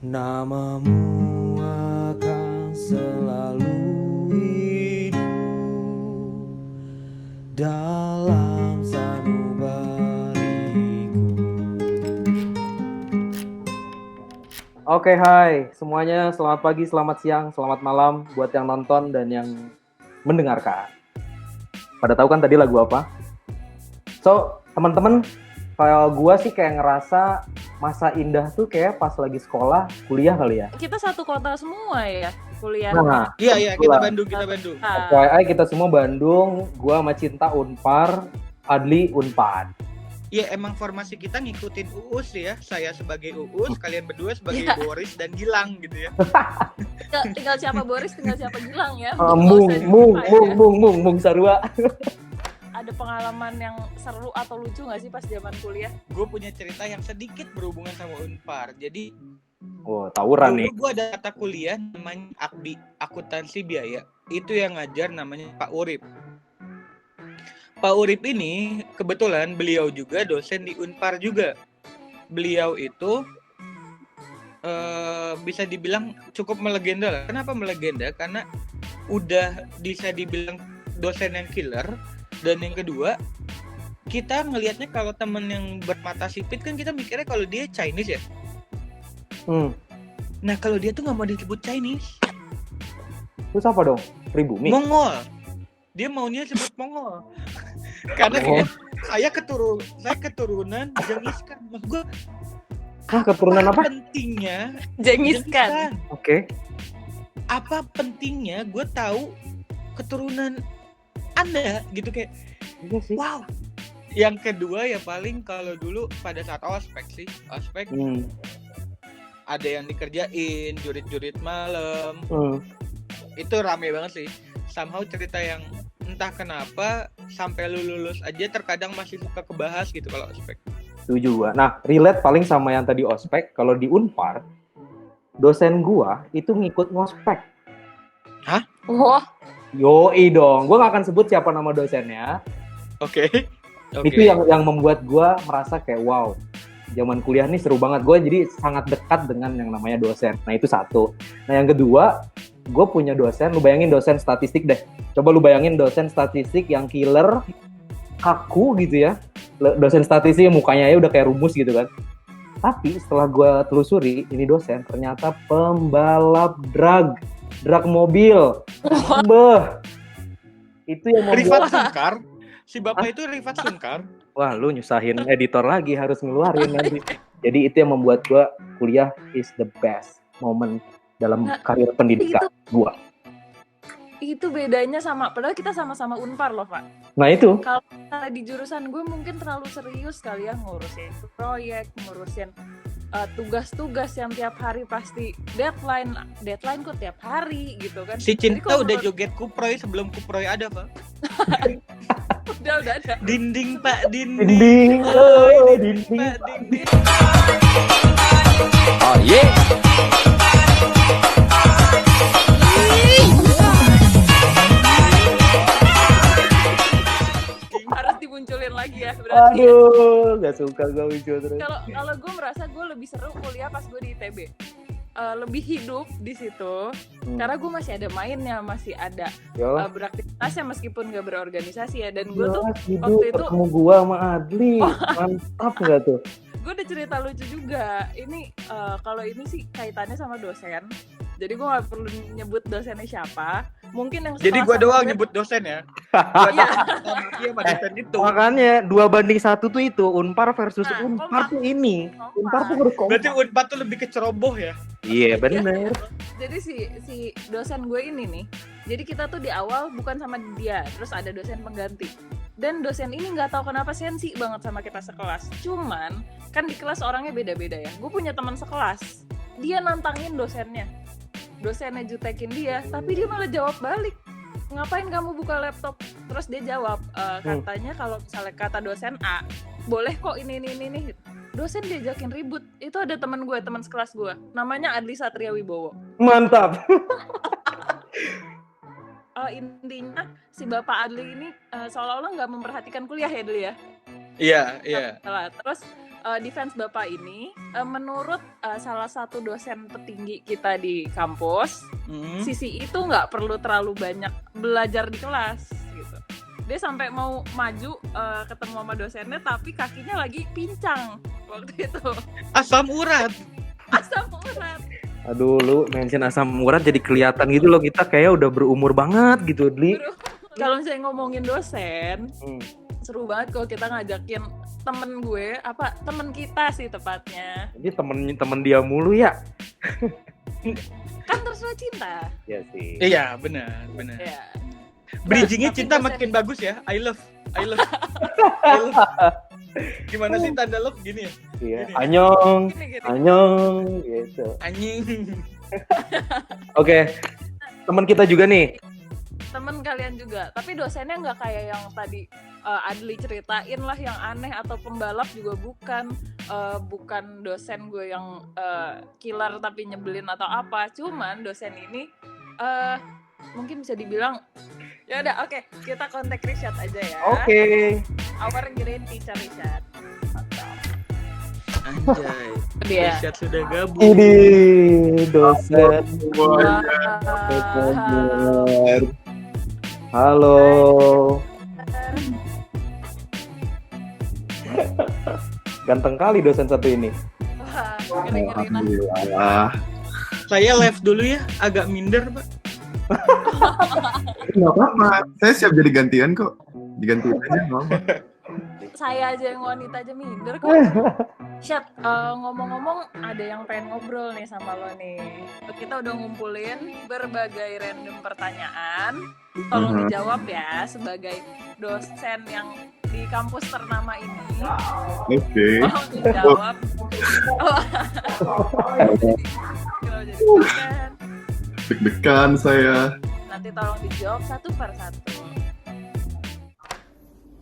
Namamu akan selalu hidup dalam sanubariku. Oke, hai semuanya, selamat pagi, selamat siang, selamat malam buat yang nonton dan yang mendengarkan. Pada tahu kan tadi lagu apa? So, teman-teman, kalau gua sih kayak ngerasa masa indah tuh kayak pas lagi sekolah, kuliah kali ya. Kita satu kota semua ya kuliah. Nah, Iya, kita Bandung. FYI kita semua Bandung, gua sama Cinta Unpar, Adli Unpad. Iya, emang formasi kita ngikutin Uus ya. Saya sebagai Uus, kalian berdua sebagai Iya. Boris dan Gilang gitu ya. tinggal siapa Boris, tinggal siapa Gilang ya. Mung Sarua. Ada pengalaman yang seru atau lucu nggak sih pas zaman kuliah? Gue punya cerita yang sedikit berhubungan sama Unpar. Jadi Oh, tawuran nih. gue ada mata kuliah namanya AKBI, akuntansi biaya. Itu yang ngajar namanya Pak Urip. Pak Urip ini kebetulan beliau juga dosen di Unpar juga. Beliau itu bisa dibilang cukup melegenda lah. Kenapa melegenda? Karena udah bisa dibilang dosen yang killer. Dan yang kedua, kita ngelihatnya kalau temen yang bermata sipit kan kita mikirnya kalau dia Chinese ya. Nah kalau dia tuh nggak mau disebut Chinese. Terus apa dong? Pribumi? Mongol. Dia maunya sebut Mongol. Karena saya keturunan Genghis Khan. Maksud gue, keturunan apa? Pentingnya Genghis Khan. Oke. Apa pentingnya gue tahu keturunan Anda gitu kayak. Iya sih. Wow. Yang kedua ya paling kalau dulu pada saat ospek sih, ada yang dikerjain jurit-jurit malam. Itu rame banget sih. Somehow cerita yang entah kenapa sampai lu lulus aja terkadang masih suka kebahas gitu kalau ospek. Setuju gua. Nah, relate paling sama yang tadi ospek. Kalau di Unpar, dosen gua itu ngikut ngospek. Hah? Wah. Yoi dong. Gua nggak akan sebut siapa nama dosennya. Oke. Itu yang membuat gua merasa kayak wow. Zaman kuliah nih seru banget. Gue jadi sangat dekat dengan yang namanya dosen. Nah, itu satu. Nah, yang kedua, gue punya dosen. Lu bayangin dosen statistik deh. Coba lu bayangin dosen statistik yang killer, kaku gitu ya. Dosen statistik yang mukanya ya udah kayak rumus gitu kan. Tapi setelah gue telusuri, ini dosen ternyata pembalap drag mobil. Beuh. Itu yang membuat... Rifat Sungkar. Si bapak itu Rifat Sungkar. Wah, lu nyusahin editor lagi, harus ngeluarin nanti. Jadi itu yang membuat gue kuliah is the best moment dalam karir pendidikan gue. Itu bedanya sama, padahal kita sama-sama Unpar loh Pak. Nah itu. Kalau di jurusan gue mungkin terlalu serius kali ya ngurusin proyek, ngurusin tugas-tugas yang tiap hari pasti deadline kok tiap hari gitu kan. Si Cinta udah joget kuproy sebelum kuproy ada Pak. udah ada. Dinding Pak, dinding. Dinding. Pak, dinding. Oh yeah. Harus dimunculin lagi ya berarti. Aduh, gak suka gue muncul terus. Kalau gue merasa gue lebih seru kuliah pas gue di ITB. Lebih hidup di situ karena gue masih ada mainnya, masih ada beraktivitasnya meskipun gak berorganisasi ya. Dan gue tuh waktu itu ketemu gue sama Adli, mantap gak tuh? Gue ada cerita lucu juga. Ini kalau ini sih kaitannya sama dosen. Jadi gue gak perlu nyebut dosennya siapa. Mungkin yang jadi gue doang nyebut dosen ya. Iya. Sama dosen itu. Makanya 2:1 tuh itu Unpar versus Unpar tuh ini. Unpar tuh berkompak. Berarti Unpar tuh lebih ke ceroboh ya. Iya bener. Jadi si dosen gue ini nih. Jadi kita tuh di awal bukan sama dia, terus ada dosen pengganti. Dan dosen ini nggak tahu kenapa sensi banget sama kita sekelas. Cuman kan di kelas orangnya beda-beda ya. Gue punya teman sekelas, dia nantangin dosennya jutekin dia, tapi dia malah jawab balik. Ngapain kamu buka laptop? Terus dia jawab, katanya kalau misalnya kata dosen A, boleh kok ini. Dosen diajakin ribut. Itu ada teman sekelas gue, namanya Adli Satria Wibowo. Mantap. Intinya si Bapak Adli ini seolah-olah nggak memperhatikan kuliah ya dulu ya. Iya, iya. Salah. Terus defense Bapak ini menurut salah satu dosen petinggi kita di kampus, Sisi itu nggak perlu terlalu banyak belajar di kelas gitu. Dia sampai mau maju ketemu sama dosennya tapi kakinya lagi pincang waktu itu. Asam urat. Asam urat. Aduh, lu mention asam urat jadi kelihatan gitu loh, kita kayak udah berumur banget gitu, Dli. Kalau misalnya ngomongin dosen, seru banget kalau kita ngajakin temen kita sih tepatnya. Jadi temen dia mulu ya. Kan tersuai cinta. Iya sih. Iya, benar. Ya. Bridgingnya Tapi cinta dosen- makin bagus ya. I love. Gimana sih tanda love gini ya? Iya. Gini. Gini. Anyong gitu. Anjing. Oke. Teman kita juga nih. Temen kalian juga, tapi dosennya nggak kayak yang tadi Adli ceritain lah yang aneh, atau pembalap juga bukan dosen gue yang killer tapi nyebelin atau apa. Cuman dosen ini mungkin bisa dibilang ya udah oke, kita kontak Richard aja ya. Oke. Our green teacher Richard. Anjay. Dia. Richard sudah gabung. Ini dosen. Wah. Halo. Ganteng kali dosen satu ini. Wah, ngeri-ngeri nah. Alhamdulillah. Saya left dulu ya, agak minder, Pak. Nggak apa-apa, saya siap jadi gantian kok. Digantiin aja nggak apa. Saya aja yang wanita aja minder kok. Chat, ngomong-ngomong ada yang pengen ngobrol nih sama lo nih. Kita udah ngumpulin berbagai random pertanyaan. Tolong dijawab ya sebagai dosen yang di kampus ternama ini. Oke. Tolong dijawab. Kalau jadi dosen, Deg-degan saya. nanti tolong dijawab satu per satu.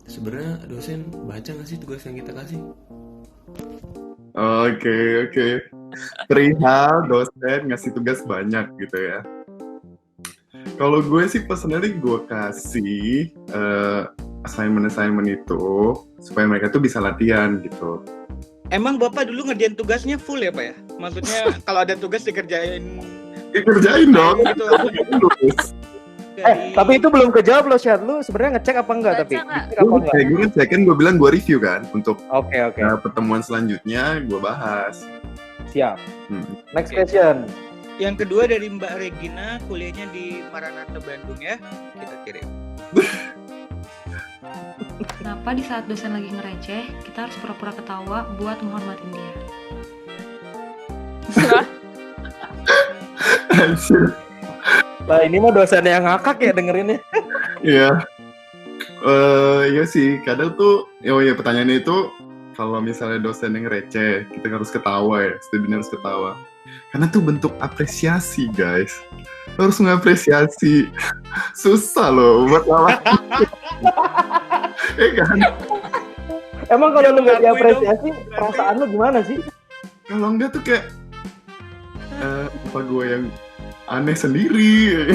Sebenarnya dosen baca nggak sih tugas yang kita kasih? Oke. Perihal dosen ngasih tugas banyak gitu ya. Kalau gue sih personally gue kasih assignment itu supaya mereka tuh bisa latihan gitu. Emang Bapak dulu ngerjain tugasnya full ya, Pak ya? Maksudnya kalau ada tugas dikerjain Kerjain dong. gitu. Lulus. Tapi itu belum kejawab loh, Syad. Lu sebenarnya ngecek apa enggak Baca tapi? nggak? Ngecek apa enggak? Gue ngecek kan gue bilang gue review kan untuk Oke. pertemuan selanjutnya gue bahas. Siap. Hmm. Next question. Yang kedua dari Mbak Regina, kuliahnya di Maranatha Bandung ya. Kita kirim. Kenapa di saat dosen lagi ngereceh, kita harus pura-pura ketawa buat menghormatin dia? Anjir. Lah ini mah dosen yang ngakak ya dengerinnya. Iya. Iya sih, kadang tuh pertanyaannya itu kalau misalnya dosen yang receh, kita harus ketawa ya, student harus ketawa. Karena tuh bentuk apresiasi, guys. Harus mengapresiasi. Susah loh buat lawan. Kan? Emang kalau lu nggak Ngakui diapresiasi, perasaan lu gimana sih? Kalau enggak tuh kayak apa gue yang aneh sendiri.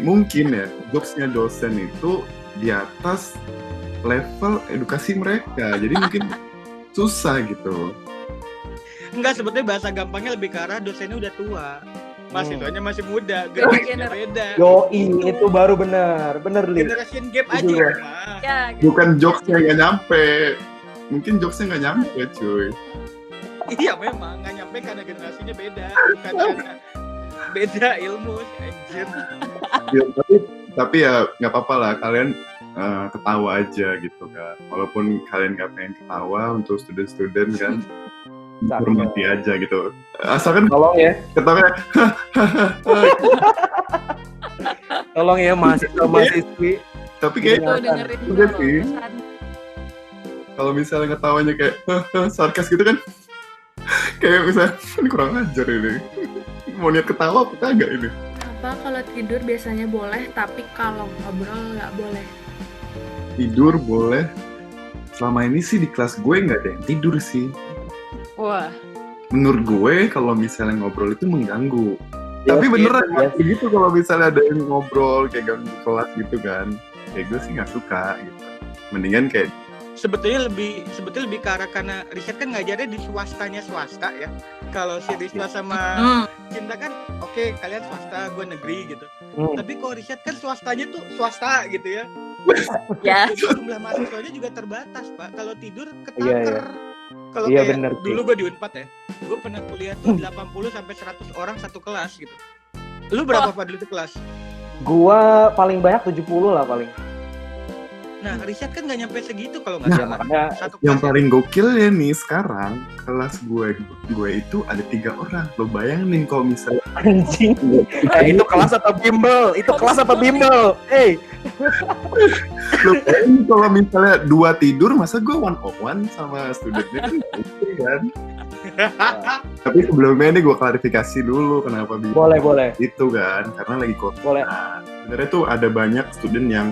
Mungkin ya, jokesnya dosen itu di atas level edukasi mereka. Jadi mungkin susah gitu. Enggak, sebetulnya bahasa gampangnya lebih ke arah dosennya udah tua. Mahasiswanya masih muda, Beda generasinya beda. Yoi, itu baru bener Li. Generation gap aja Juga. mah. Ya, gitu. Bukan jokesnya nggak nyampe. Mungkin jokesnya nggak nyampe, cuy. Iya memang nggak nyampe karena generasinya beda, bukan karena beda ilmu, anjir. Ya, tapi ya nggak apa-apa lah, kalian ketawa aja gitu kan. Walaupun kalian nggak pengen ketawa, untuk student-student kan hormati aja gitu. Asalkan Tolong ya, ketawa tolong ya mahasiswa-mahasiswi. tapi kayak Tuh dengerin Udah dulu. sih. Pesan. kalau misalnya ketawanya kayak sarkas gitu kan, kayak misalnya ini kurang ajar ini. Mau niat ketawa apa kagak ini? Apa kalau tidur biasanya boleh, tapi kalau ngobrol nggak boleh? Tidur boleh. Selama ini sih di kelas gue nggak ada yang tidur sih. Wah, Menurut gue kalau misalnya ngobrol itu mengganggu. Yes, Tapi beneran yes. begitu kalau misalnya ada yang ngobrol kayak ganggu kelas gitu kan. Kayak gue sih nggak suka gitu. Mendingan kayak sebetulnya lebih ke arah karena Rishad kan ngajarnya di swastanya swasta ya. Kalau si Rizla sama Cinta kan oke, kalian swasta, gue negeri gitu. Tapi kalau Rishad kan swastanya tuh swasta gitu ya. Ya. Jumlah mahasiswanya juga terbatas, Pak. Kalau tidur Iya, ketaker. Kalau Iya, kayak bener, dulu gue di Unpad ya, gue pernah kuliah tuh 80 sampai 100 orang satu kelas gitu. Lu berapa Pak dulu tuh kelas? Gua paling banyak 70 lah paling. Nah, Rishad kan nggak nyampe segitu kalau nggak Ya, salah. makanya Satu Yang kelas. paling gokil ya nih sekarang kelas gue itu ada 3 orang. Lo bayangin kalau misalnya anjing. Itu kelas apa bimbel? Itu kelas apa bimbel? lo bayangin kalau misalnya 2 tidur, masa gue one on one sama studennya kan nggak mungkin kan. Tapi sebelumnya nih gue klarifikasi dulu kenapa Boleh. itu kan, karena lagi corona. Boleh. Sebenarnya tuh ada banyak student yang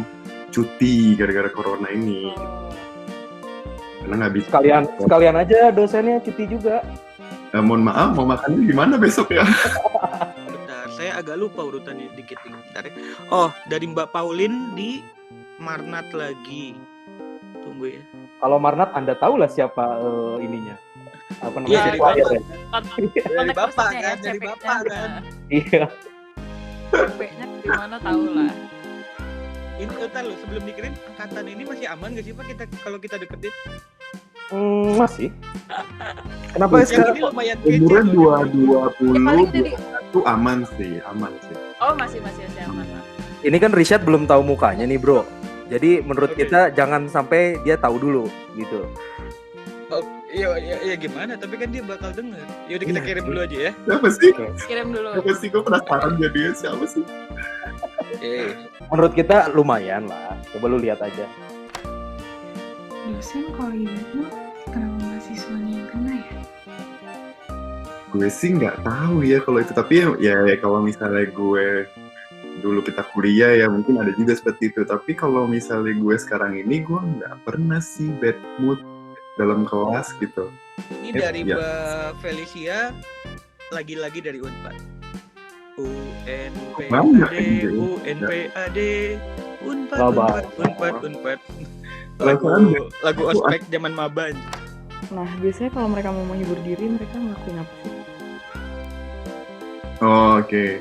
cuti gara-gara corona ini, karena nggak bisa. Sekalian aja dosennya cuti juga. Mohon maaf, mau makannya gimana besok ya? Bentar, saya agak lupa urutannya dikit ini. Bentar ya. Oh, dari Mbak Paulin di Marnat lagi. Tunggu ya. Kalau Marnat Anda tahu lah siapa ininya. Apa namanya? Iya, dari supplier Bapak. ya? Dari Kontak Bapak personnya kan, ya, dari CP-nya. Bapak kan. Iya. CP-nya di mana tahu lah. Ini entar lo sebelum dikirim angkatan ini masih aman gak sih Pak kalau kita deketin? Masih. Kenapa Yang sekarang? ini lumayan Umurnya kece loh. 20 paling dari itu aman sih. Oh, masih aman. Ini kan Rishad belum tahu mukanya nih, Bro. Jadi menurut Oke. kita jangan sampai dia tahu dulu gitu. Oh, iya gimana? Tapi kan dia bakal denger. Yaudah kita Iya. kirim dulu aja ya. Siapa sih? Kirim dulu. Gue penasaran jadinya siapa sih? Menurut kita lumayan lah. Coba lu lihat aja. Dosen kalau gitu kenapa mahasiswanya yang kena ya? Gue sih nggak tahu ya kalau itu, tapi ya kalau misalnya gue dulu kita kuliah ya mungkin ada juga seperti itu. Tapi kalau misalnya gue sekarang ini, gue nggak pernah sih bad mood dalam kelas gitu. Ini dari Ya. Mbak Felicia, lagi-lagi dari Unpad. Banyak UNPAD, ini. UNPAD, Unpad, Sabar. Unpad. Perasaan Lagu ospek zaman maba. Nah, biasanya kalau mereka mau menghibur diri, mereka ngelakuin apa sih? Oh, oke.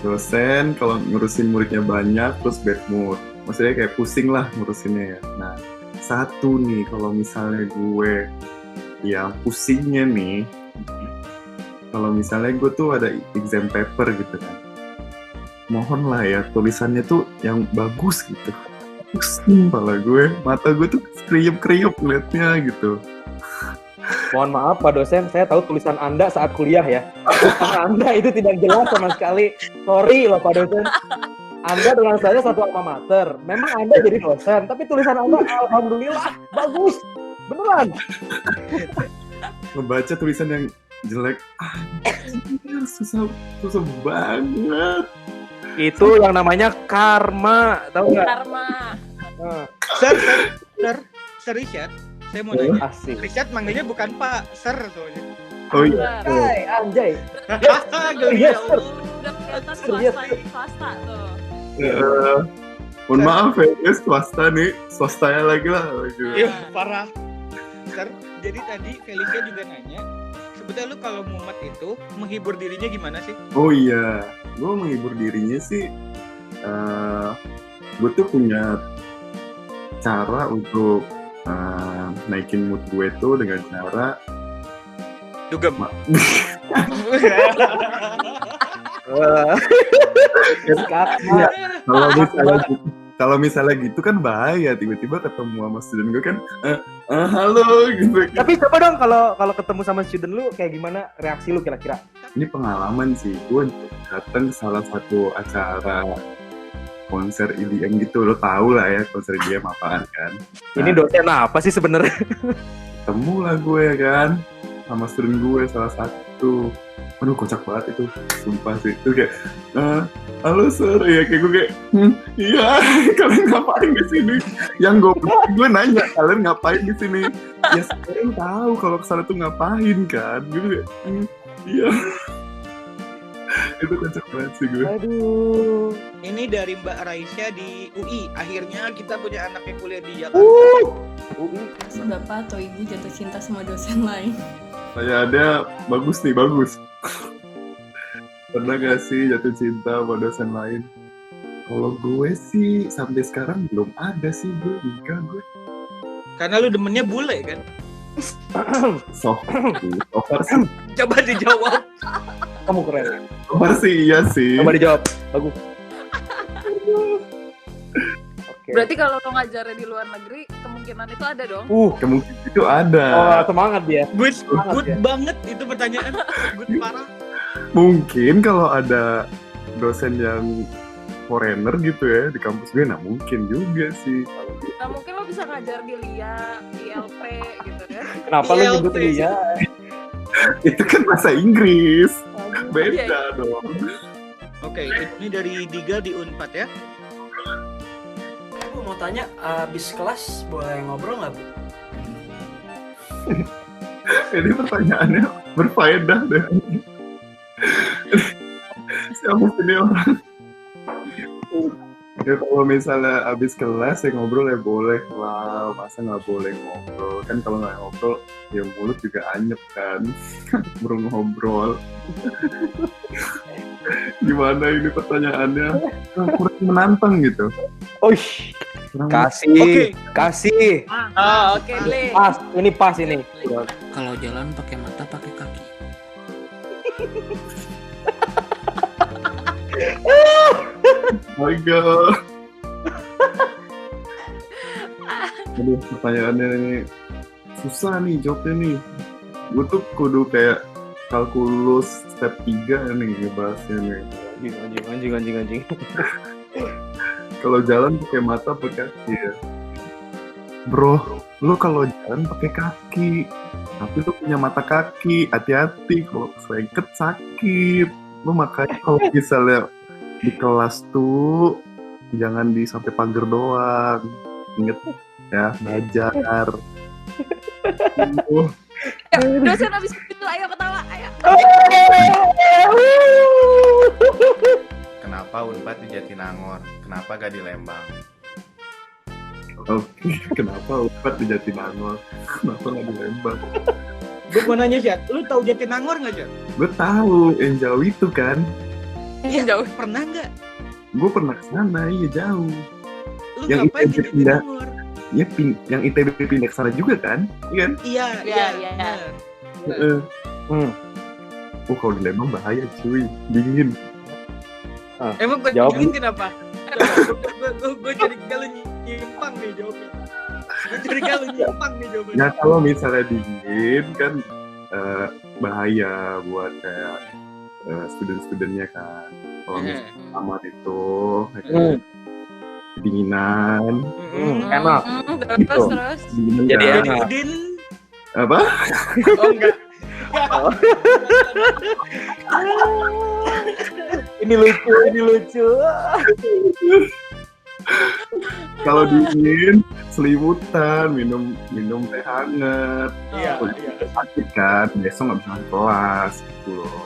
Dosen kalau ngurusin muridnya banyak terus bad mood. Maksudnya kayak pusing lah ngurusinnya ya. Nah, satu nih kalau misalnya gue yang pusingnya nih, kalau misalnya gue tuh ada exam paper gitu kan. Mohon lah ya tulisannya tuh yang bagus gitu. Pusing kepala gue, mata gue tuh kriup-kriup ngeliatnya gitu. Mohon maaf Pak dosen, saya tahu tulisan Anda saat kuliah ya. Tulisan Anda itu tidak jelas sama sekali. Sorry loh Pak dosen. Anda dengan saya satu alma mater. Memang Anda jadi dosen, tapi tulisan Anda alhamdulillah bagus. Beneran. Ngebaca tulisan yang jelek, anjir, susah banget. Itu yang namanya karma, tahu nggak? Karma. Nah, Sir Richard, saya mau nanya. asik. Richard manggilnya bukan Pak, Sir soalnya. Oh iya. Hai, anjay. Geli Yes, ya sir. Allah. Udah kelihatan Yes. swasta tuh. Mohon maaf ya, swastanya lagi lah. Iya, parah. Sir, jadi tadi Felicia juga nanya, sebetulnya lu kalau mumet itu menghibur dirinya gimana sih? Oh iya, gue menghibur dirinya sih, gue tuh punya cara untuk naikin mood gue tuh dengan cara Dugem. Kakak. kalau misalnya gitu kan bahaya, tiba-tiba ketemu sama student gue kan halo gitu. Tapi coba dong kalau ketemu sama student lu kayak gimana reaksi lu kira-kira? Ini pengalaman sih, gue datang ke salah satu acara konser EDM gitu, lo tau lah ya konser EDM apaan kan. Ini dosen apa sih sebenarnya? Ketemu lah gue kan sama student gue salah satu. Aduh kocak banget itu, sumpah sih. Itu kayak, halo sir, ya kayak gue kayak, iya kalian ngapain di sini? Yang gue nanya kalian ngapain di sini? Ya sekarang tahu kalau kesana tuh ngapain kan? Gue kayak, iya. Itu konsekuensi gue. Aduh. Ini dari Mbak Raisya di UI. Akhirnya kita punya anak yang kuliah di Jakarta. UI. Bapak atau ibu jatuh cinta sama dosen lain? Saya ada bagus nih, bagus. Pernah gak sih jatuh cinta sama dosen lain? Kalau gue sih sampai sekarang belum ada sih gue nikah gue. Karena lu demennya bule kan? So far sih, Coba dijawab. Kamu keren. so far sih iya sih. Coba dijawab. Bagus. Oke. Berarti kalau lo ngajarnya di luar negeri, kemungkinan itu ada dong. Kemungkinan itu ada. Oh, semangat dia. Good Semangat ya. banget itu pertanyaan. Good parah. Mungkin kalau ada dosen yang foreigner gitu ya di kampus gue, nah mungkin juga sih. Nah, mungkin lo bisa ngajar di LIA, ILP gitu kan. Kenapa lu nyebut ILP. dia? Itu kan bahasa Inggris. Iya, Beda dong. Oke, ini dari Diga di Unpad ya. Aku mau tanya, abis kelas boleh ngobrol nggak, Bu? Ini pertanyaannya berfaedah deh. Siapa sini orang? Ya kalau misalnya abis kelas ya ngobrol ya boleh lah, masa nggak boleh ngobrol kan? Kalau nggak ngobrol ya mulut juga anyep kan. Baru ngobrol. Gimana ini pertanyaannya? Kurang menantang gitu. Kurang Kasih, kasih. Oke, Le. Pas, ini pas ini. Kalau jalan pakai mata, pakai kaki. Oh my god. Aduh, pertanyaannya ini susah nih jawabnya nih. Gue tuh kudu kayak kalkulus step 3 nih ngebahasnya nih. Anjing. Kalau jalan pakai mata pakai kaki ya. Bro, lu kalau jalan pakai kaki, tapi lu punya mata kaki, hati-hati kalau selengket sakit. Lu makanya kalau misalnya di kelas tuh jangan di sampai pagar doang. Ingat ya, belajar. Dosen habis itu ayo ketawa, ayo. Kenapa Unpad di Jatinangor? Kenapa gak di Lembang? Oke, kenapa Unpad di Jatinangor? Kenapa nggak di Lembang? Gue mau nanya sih, lu tahu Jatinangor nggak, Jan? Gue tahu yang jauh itu kan. Iya, jauh. Pernah nggak? Gue pernah kesana, iya jauh. Lu Yang ngapain di ITB pindah. Jatinangor? Ya yang ITB pindah ke sana juga kan? Iya kan? Iya. Iya. Heeh. Kalau di Lembang bahaya cuy, dingin. Emang gue Jawab. dingin kenapa? Gue curiga lu nyimpang nih jawabnya. Gue curiga lu nyimpang nih jawabannya. Ya kalau misalnya dingin kan bahaya buat kayak student-studentnya kan. Kalau misalnya kamar itu kedinginan, Enak. Terus. dinginan Jadi kan. enak. Udin. Apa? Oh enggak. Ini lucu. Kalau dingin selimutan, minum teh hangat. Iya. Sakit kan, besok nggak bisa masuk kelas gitu loh.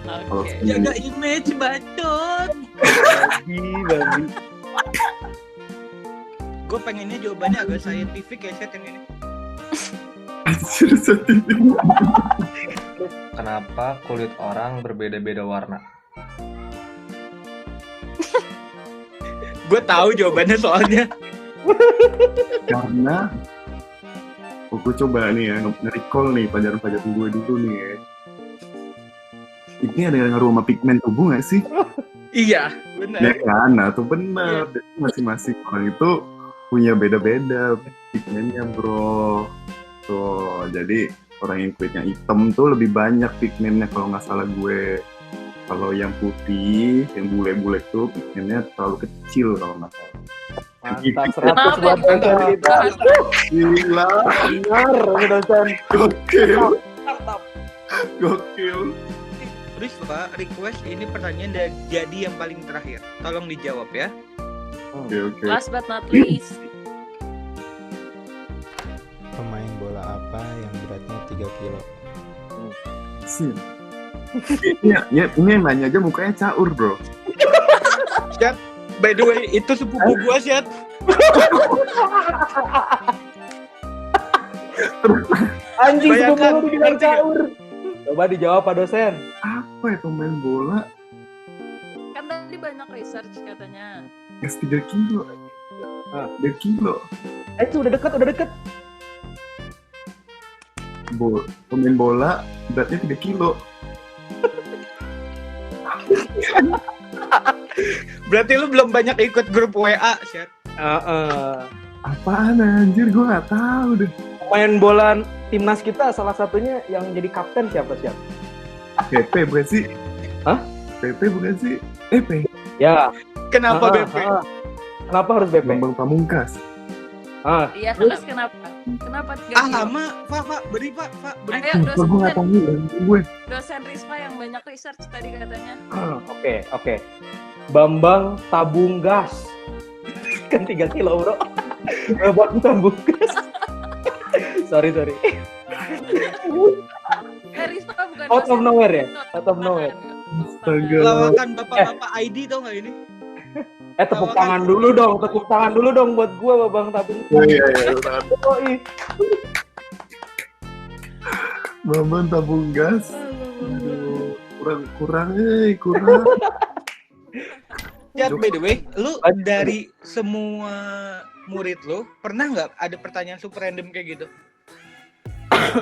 Kalau Oke. Jaga image bacot. Babi. Gue pengennya jawabannya agak scientific ya set yang ini. anjir sedih. Kenapa kulit orang berbeda-beda warna? Gue tahu jawabannya soalnya. Karena gue coba nih ya nge-recall nih pelajaran-pelajaran gue dulu nih ya. Ini ada yang ngaruh sama pigmen tubuh gak sih? Iya, benar. Ya kan, nah tuh benar. Jadi masing-masing orang itu punya beda-beda pigmennya bro. Tuh, jadi orang yang kulitnya hitam tuh lebih banyak pigmennya kalau nggak salah gue. Kalau yang putih, yang bule-bule tuh pigmennya terlalu kecil kalau nggak salah. Mantap, 100 buat dosen kita. Gila, Benar, ini dosen. gokil, Mantap. gokil. Rispa, request ini pertanyaan jadi yang paling terakhir. Tolong dijawab ya. Oke. Last but not least. Pemain bola apa yang beratnya 3 kilo? Sih. Ini yang nanya aja mukanya caur, bro. Syat, by the way, itu sepupu gua, Syat. Anjing, Bayangkan, sepupu lu dibilang ngerti nggak? caur. Coba dijawab Pak dosen. Apa ya pemain bola? Kan tadi banyak research katanya. Gas 3 kilo. 3 kilo. Itu udah deket. Pemain bola beratnya 3 kilo. Berarti lu belum banyak ikut grup WA, Syat. Apaan anjir, gue gak tahu deh. Pemain bola timnas kita salah satunya yang jadi kapten siapa? PP bukan sih? Hah? PP bukan sih? PP. Ya. Kenapa BP? Kenapa harus BP? Bambang Pamungkas. Iya, terus kenapa? Kenapa 3 kilo? Lama, Pak, beri. Ayo, Gue gak tahu gue. dosen Risma yang banyak research tadi katanya. Oke. Bambang tabung gas. Kan 3 kilo, bro. Bambang tabung gas. Sorry. Risma bukan Out of dosen. nowhere ya? Out of nowhere. Astaga. Lawakan bapak-bapak ID tau gak ini? Tepuk tangan dulu dong buat gua Bambang tabung gas. Iya. Yoi. Bambang tabung gas. Aduh, kurang. Ya, by the way, lu dari semua murid lu pernah nggak ada pertanyaan super random kayak gitu?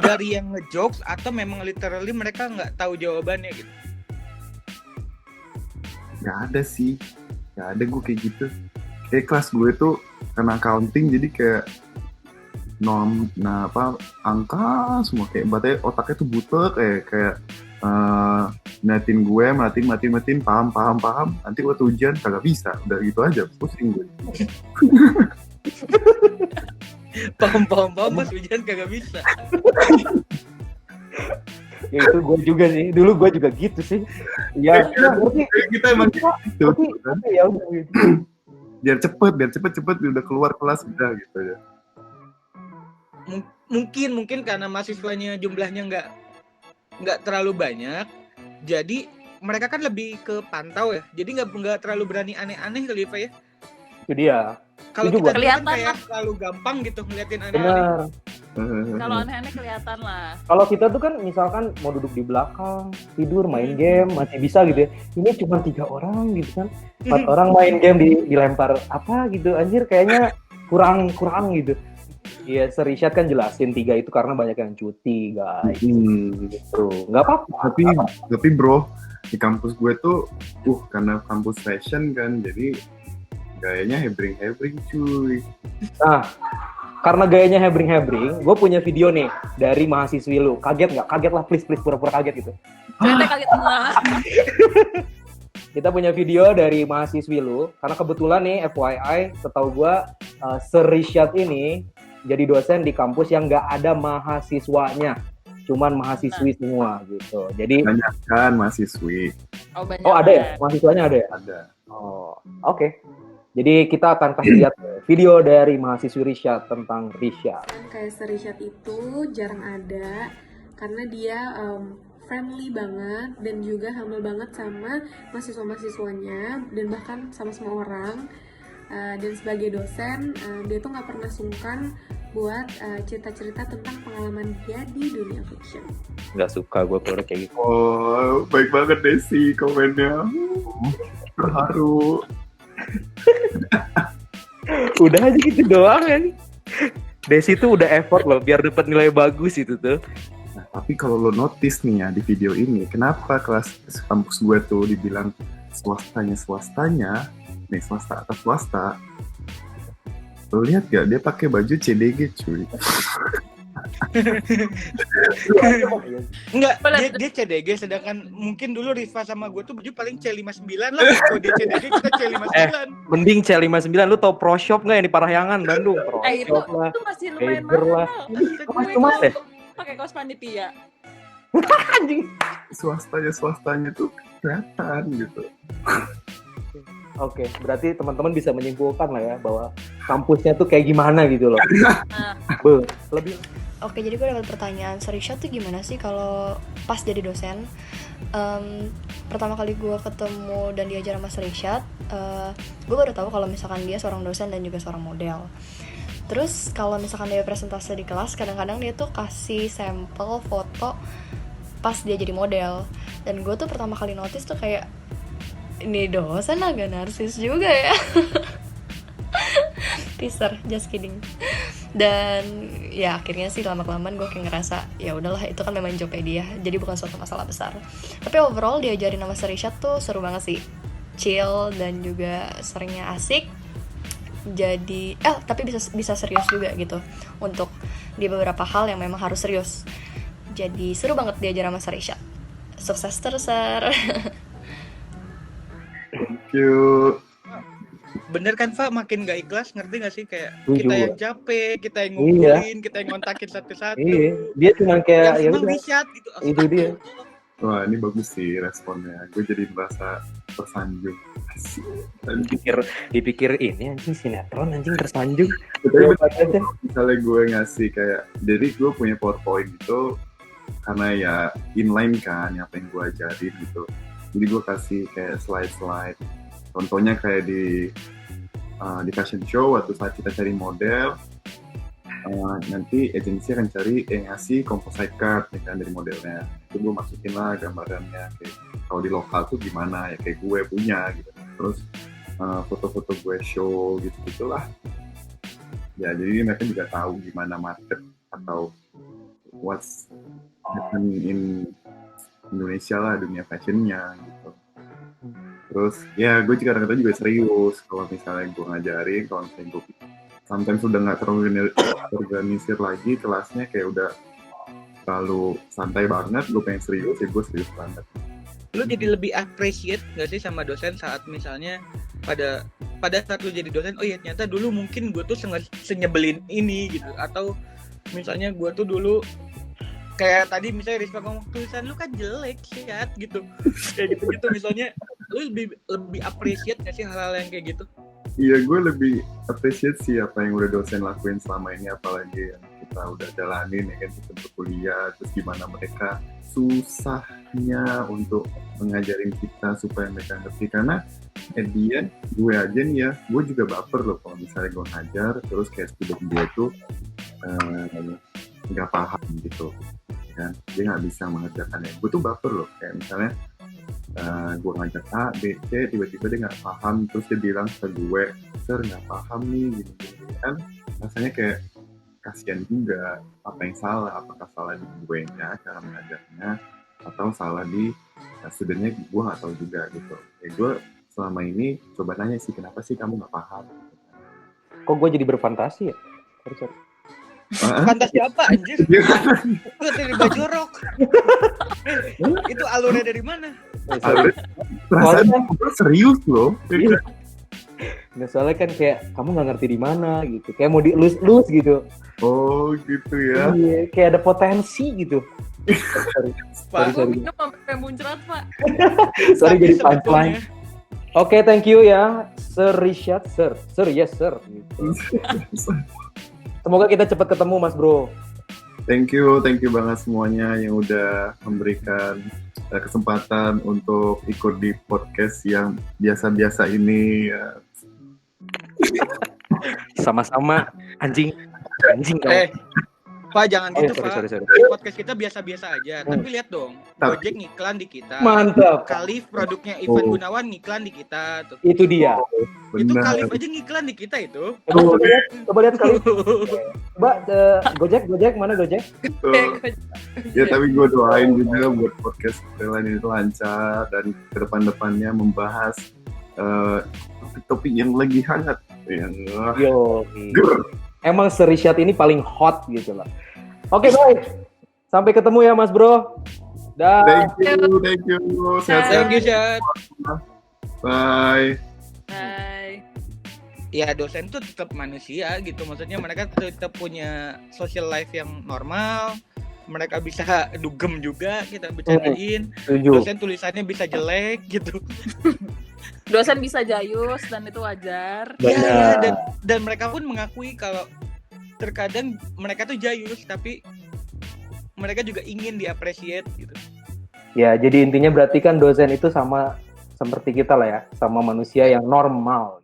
Dari yang ngejokes atau memang literally mereka nggak tahu jawabannya gitu? Gak ada sih. Gak ada gue kayak gitu. Kayak kelas gue tuh karena accounting jadi kayak angka semua kayak berarti otaknya tuh butek kayak ngeliatin gue matiin paham nanti waktu ujian kagak bisa, udah gitu aja pusing gue. Paham pas ujian kagak bisa. Ya itu gue juga sih, dulu gue juga gitu sih. Ya, berarti Kita emang gitu. ya udah gitu. Biar cepet udah keluar kelas udah gitu ya. Mungkin karena mahasiswanya jumlahnya nggak terlalu banyak, jadi mereka kan lebih ke pantau ya, jadi nggak terlalu berani aneh-aneh kali Pak ya. Itu dia. Kalau Itu kita juga. kan kayak terlalu gampang gitu ngeliatin aneh-aneh. Benar. Kalau aneh-aneh kelihatan lah. Kalau kita tuh kan misalkan mau duduk di belakang, tidur, main game, masih bisa gitu ya. Ini cuma 3 orang gitu kan. 4 orang main game dilempar apa gitu. Anjir kayaknya kurang gitu. Iya, Serisyat kan jelasin 3 itu karena banyak yang cuti, guys. Gitu. Nggak apa-apa. Tapi bro, di kampus gue tuh karena kampus fashion kan, jadi gayanya hebring cuy. Nah, karena gayanya hebring, gue punya video nih dari mahasiswi lu. Kaget nggak? Kaget lah, please pura-pura kaget gitu. Ternyata kaget semua. Kita punya video dari mahasiswi lu, karena kebetulan nih FYI, setahu gue Serisyat ini jadi dosen di kampus yang nggak ada mahasiswanya, cuman mahasiswi semua gitu. Jadi banyak kan mahasiswi. Oh ada ya? Mahasiswanya ada ya? Ada. Oh, oke. Jadi kita akan kasih lihat video dari mahasiswi Risyat tentang Risyat. Kayak Serisyat itu jarang ada karena dia friendly banget dan juga humble banget sama mahasiswa-mahasiswanya dan bahkan sama semua orang. Dan sebagai dosen, dia tuh nggak pernah sungkan buat cerita-cerita tentang pengalaman dia di dunia fiction. Nggak suka gue kalau kayak gitu. Oh, baik banget Desi komennya. Terharu. Udah aja gitu doang kan. Desi tuh udah effort loh biar dapat nilai bagus itu tuh. Nah, tapi kalau lo notice nih ya di video ini, kenapa kelas kampus gue tuh dibilang swastanya, nih swasta atas swasta. Lo lihat gak dia pakai baju CDG cuy. Enggak, dia CDG, sedangkan mungkin dulu Rifa sama gue tuh baju paling C59 lah. Kalau dia CDG kita C59. Mending C59, lu tau Pro Shop nggak yang di Parahyangan Bandung? Pro Itu Shop lah, masih lumayan Faber lah. mahal. Cuma deh. Pakai kaos panitia. Anjing. Swastanya tuh kelihatan gitu. Oke, berarti teman-teman bisa menyimpulkan lah ya bahwa kampusnya tuh kayak gimana gitu loh. Lebih Oke, jadi gue dapat pertanyaan, Serisha tuh gimana sih kalau pas jadi dosen? Pertama kali gue ketemu dan diajar sama Serisha, gue baru tahu kalau misalkan dia seorang dosen dan juga seorang model. Terus kalau misalkan dia presentasi di kelas, kadang-kadang dia tuh kasih sampel foto pas dia jadi model. Dan gue tuh pertama kali notice tuh kayak, ini dosen agak narsis juga ya. Teaser, just kidding. Dan ya akhirnya sih lama-kelamaan gue kayak ngerasa ya udahlah, itu kan memang jobnya dia, jadi bukan suatu masalah besar. Tapi overall diajarin sama Serisha tuh seru banget sih, chill dan juga seringnya asik. Jadi tapi bisa serius juga gitu untuk di beberapa hal yang memang harus serius. Jadi seru banget diajar sama Serisha. Sukses terus, Sir. Thank you. Bener kan, Fa? Makin gak ikhlas, ngerti gak sih? Kayak Setuju. kita yang capek, kita yang ngumpulin, kita yang ngontakin satu-satu. Iya, dia cuma kayak yang ya senang udah. Richard gitu. Itu dia. Wah, ini bagus sih responnya. Gue jadi merasa tersanjung. Asik. Dipikir ini anjing sinetron, anjing tersanjung. Tapi misalnya gue ngasih kayak, jadi gue punya PowerPoint itu karena ya inline kan apa yang gue ajarin gitu. Jadi gue kasih kayak slide-slide. Contohnya kayak di fashion show waktu saat kita cari model, nanti agensi akan cari ngasih composite card ya kan dari modelnya. Itu gue masukin lah gambarannya kayak kalau di lokal tuh gimana ya kayak gue punya gitu. Terus foto-foto gue show gitu-gitulah. Ya jadi mereka juga tahu gimana market atau what's happening in Indonesia lah, dunia fashionnya gitu. Terus ya gue juga kadang-kadang juga serius kalau misalnya gue ngajarin, kalau misalnya gue sometimes udah nggak terorganisir lagi kelasnya, kayak udah terlalu santai banget, gue pengen serius ya gue serius banget. Lu jadi lebih appreciate nggak sih sama dosen saat misalnya pada saat lu jadi dosen, oh iya ternyata dulu mungkin gue tuh senyebelin ini gitu, atau misalnya gue tuh dulu kayak tadi misalnya Rizka ngomong tulisan lu kan jelek sih gitu kayak gitu misalnya, lu lebih appreciate nggak sih hal-hal yang kayak gitu? Iya, gue lebih appreciate sih apa yang udah dosen lakuin selama ini, apalagi yang kita udah jalanin ya kan, kita berkuliah, terus gimana mereka susahnya untuk mengajarin kita supaya mereka ngerti. Karena at the end, gue aja nih ya, gue juga baper loh kalau misalnya gue ngajar terus kayak student gue tuh nggak paham gitu kan, dia nggak bisa mengerjakannya. Gue tuh baper loh, kayak misalnya gue ngajak A, B, C, tiba-tiba dia nggak paham, terus dia bilang ke gue, "Sir, nggak paham nih," gini-gini kan. Rasanya kayak kasihan juga, apa yang salah, apakah salah di gue nya cara mengajarnya, atau salah di studentnya, gue nggak tahu juga gitu. Ya gue selama ini coba nanya sih, kenapa sih kamu nggak paham? Kok gue jadi berfantasi ya? Sorry. Fantasi apa anjir? Lu dari Bajorok. Itu alurnya dari mana? Perasaan gue serius loh. Nah, soalnya kan kayak kamu nggak ngerti di mana gitu, kayak mau dielus-elus gitu. Oh gitu ya. Iya, kayak ada potensi gitu. Sorry. Minum sampai muncrat, Pak. Sorry jadi punchline. Oke, thank you ya, Sir Richard, Sir, yes sir. Gitu. Semoga kita cepat ketemu, Mas Bro. Thank you banget semuanya yang udah memberikan kesempatan untuk ikut di podcast yang biasa-biasa ini. Sama-sama, anjing. Pak, jangan gitu, Pak. Sorry. Podcast kita biasa-biasa aja. Tapi lihat dong, Gojek ngiklan di kita. Mantap. Kalif produknya Ivan Gunawan ngiklan di kita. Tuh. Itu dia. Itu Kalif aja ngiklan di kita itu. Coba lihat Kalif. Mbak, Gojek, mana Gojek? Ya, tapi gue doain juga buat podcast lain itu lancar dan ke depan-depannya membahas topik yang lagi hangat. Yo. Emang Serishat ini paling hot gitu lah. Oke, baik. Sampai ketemu ya Mas Bro. Thank you. Thank you, Chat. Bye. Ya, dosen tuh tetap manusia gitu. Maksudnya mereka tetap punya social life yang normal. Mereka bisa dugem juga, kita bicarain. Dosen tulisannya bisa jelek gitu. Dosen bisa jayus dan itu wajar. Ya, dan mereka pun mengakui kalau terkadang mereka tuh jayus tapi mereka juga ingin diapresiasi gitu. Ya, jadi intinya berarti kan dosen itu sama seperti kita lah ya, sama manusia yang normal.